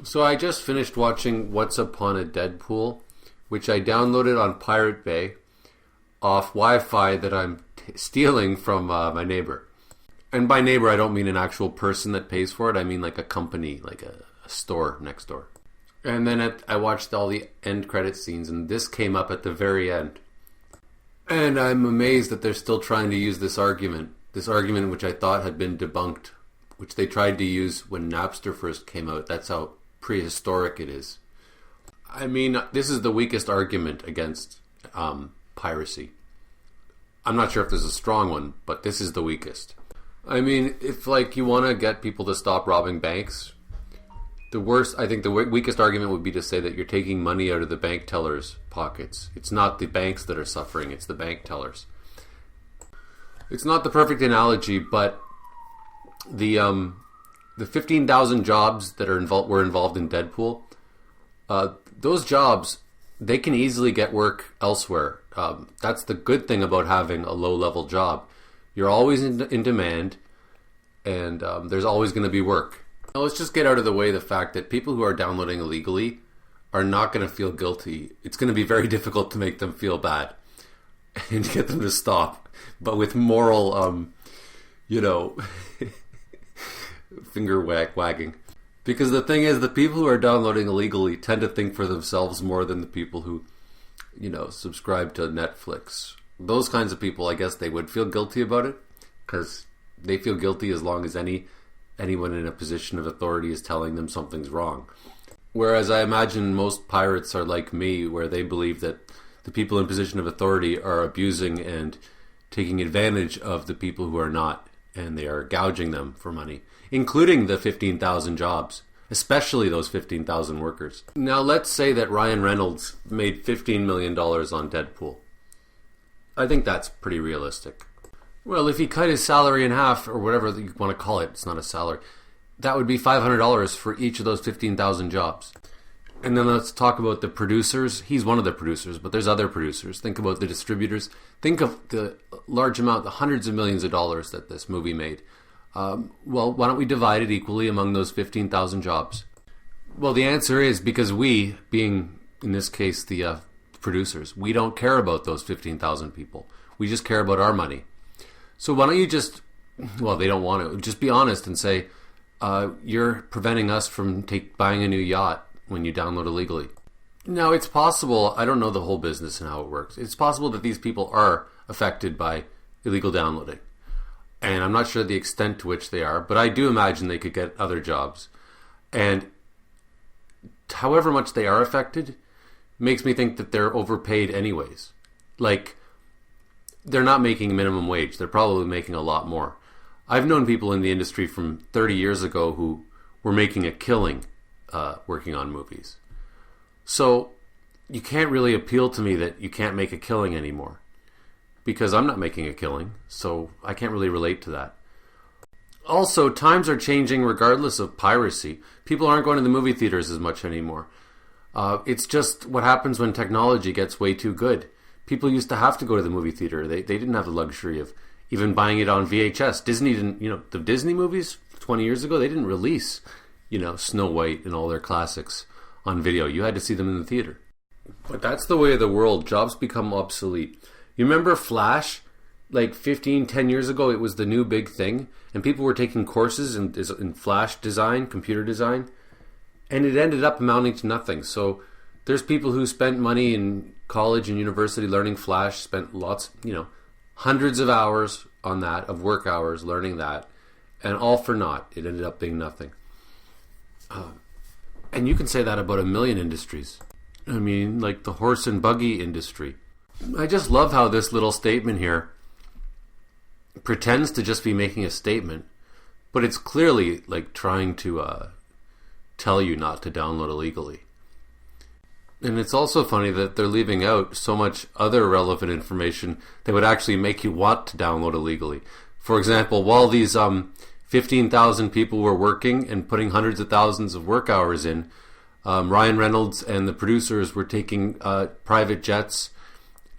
So I just finished watching What's Upon a Deadpool, which I downloaded on Pirate Bay off Wi-Fi that I'm stealing from my neighbor. And by neighbor, I don't mean an actual person that pays for it. I mean like a company, like a store next door. And then I watched all the end credit scenes, and this came up at the very end. And I'm amazed that they're still trying to use this argument which I thought had been debunked, which they tried to use when Napster first came out. That's how prehistoric it is. I mean, this is the weakest argument against piracy. I'm not sure if there's a strong one, but this is the weakest. I mean, if you want to get people to stop robbing banks, the weakest argument would be to say that you're taking money out of the bank tellers' pockets. It's not the banks that are suffering, it's the bank tellers. It's not the perfect analogy, but the 15,000 jobs that were involved in Deadpool, those jobs, they can easily get work elsewhere. That's the good thing about having a low-level job. You're always in demand, and there's always going to be work. Now let's just get out of the way the fact that people who are downloading illegally are not going to feel guilty. It's going to be very difficult to make them feel bad and get them to stop. But with moral, finger wagging. Because the thing is, the people who are downloading illegally tend to think for themselves more than the people who, subscribe to Netflix. Those kinds of people, I guess they would feel guilty about it, because they feel guilty as long as anyone in a position of authority is telling them something's wrong. Whereas I imagine most pirates are like me, where they believe that the people in position of authority are abusing and taking advantage of the people who are not, and they are gouging them for money, including the 15,000 jobs, especially those 15,000 workers. Now let's say that Ryan Reynolds made $15 million on Deadpool. I think that's pretty realistic. Well, if he cut his salary in half, or whatever you want to call it, it's not a salary, that would be $500 for each of those 15,000 jobs. And then let's talk about the producers. He's one of the producers, but there's other producers. Think about the distributors. Think of the large amount, the hundreds of millions of dollars that this movie made. Well, why don't we divide it equally among those 15,000 jobs? Well, the answer is because we, being, in this case, the producers, we don't care about those 15,000 people. We just care about our money. So why don't you they don't want to, just be honest and say, you're preventing us from buying a new yacht when you download illegally. Now, it's possible, I don't know the whole business and how it works. It's possible that these people are affected by illegal downloading. And I'm not sure the extent to which they are, but I do imagine they could get other jobs. And however much they are affected makes me think that they're overpaid anyways. They're not making minimum wage. They're probably making a lot more. I've known people in the industry from 30 years ago who were making a killing working on movies. So you can't really appeal to me that you can't make a killing anymore, because I'm not making a killing, so I can't really relate to that. Also, times are changing regardless of piracy. People aren't going to the movie theaters as much anymore. It's just what happens when technology gets way too good. People used to have to go to the movie theater. They didn't have the luxury of even buying it on VHS. Disney didn't, the Disney movies 20 years ago, they didn't release, Snow White and all their classics on video. You had to see them in the theater. But that's the way of the world. Jobs become obsolete. You remember Flash? 10 years ago, it was the new big thing. And people were taking courses in Flash design, computer design. And it ended up amounting to nothing. So there's people who spent money in college and university learning Flash, spent lots, hundreds of hours on that, of work hours learning that. And all for naught. It ended up being nothing. And you can say that about a million industries. I mean, like the horse and buggy industry. I just love how this little statement here pretends to just be making a statement, but it's clearly trying to tell you not to download illegally. And it's also funny that they're leaving out so much other relevant information that would actually make you want to download illegally. For example, while these 15,000 people were working and putting hundreds of thousands of work hours in, Ryan Reynolds and the producers were taking private jets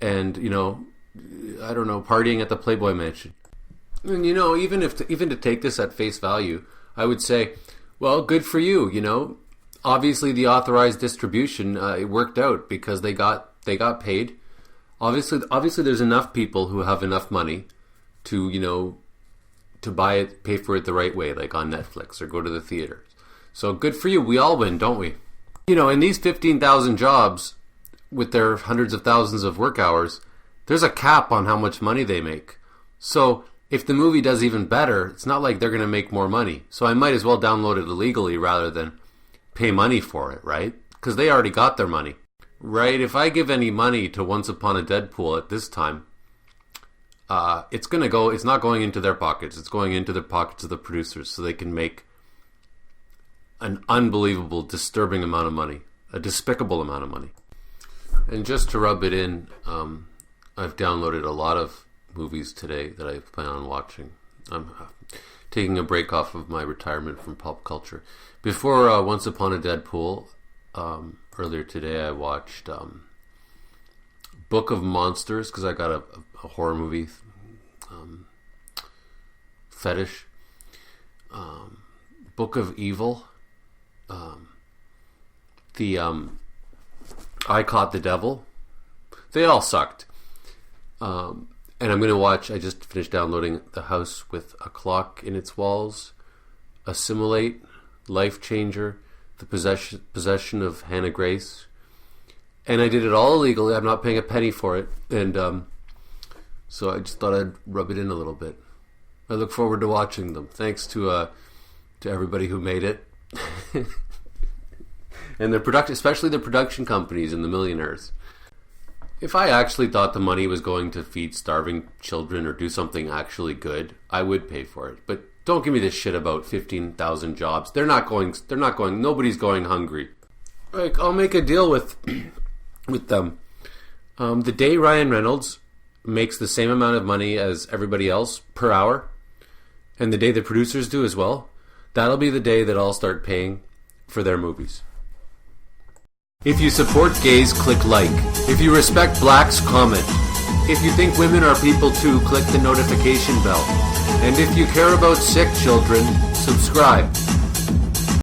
and, partying at the Playboy Mansion. And, even to take this at face value, I would say, well, good for you, obviously the authorized distribution it worked out because they got paid. Obviously, there's enough people who have enough money to to buy it, pay for it the right way, like on Netflix or go to the theater. So good for you. We all win, don't we? In these 15,000 jobs with their hundreds of thousands of work hours, there's a cap on how much money they make. So if the movie does even better, it's not like they're going to make more money. So I might as well download it illegally rather than pay money for it, right? Because they already got their money. Right? If I give any money to Once Upon a Deadpool at this time, it's not going into their pockets. It's going into the pockets of the producers so they can make an unbelievable, disturbing amount of money. A despicable amount of money. And just to rub it in, I've downloaded a lot of movies today that I plan on watching. I'm taking a break off of my retirement from pop culture. Before Once Upon a Deadpool, earlier today I watched Book of Monsters because I got a horror movie fetish. Book of Evil. I Caught the Devil. They all sucked. And I'm going to watch, I just finished downloading The House with a Clock in Its Walls, Assimilate, Life Changer, The Possession of Hannah Grace. And I did it all illegally. I'm not paying a penny for it. And so I just thought I'd rub it in a little bit. I look forward to watching them. Thanks to everybody who made it. And especially the production companies and the millionaires. If I actually thought the money was going to feed starving children or do something actually good, I would pay for it. But don't give me this shit about 15,000 jobs. They're not going, nobody's going hungry. Like, I'll make a deal with them. The day Ryan Reynolds makes the same amount of money as everybody else per hour, and the day the producers do as well, that'll be the day that I'll start paying for their movies. If you support gays, click like. If you respect blacks, comment. If you think women are people too, click the notification bell. And if you care about sick children, subscribe.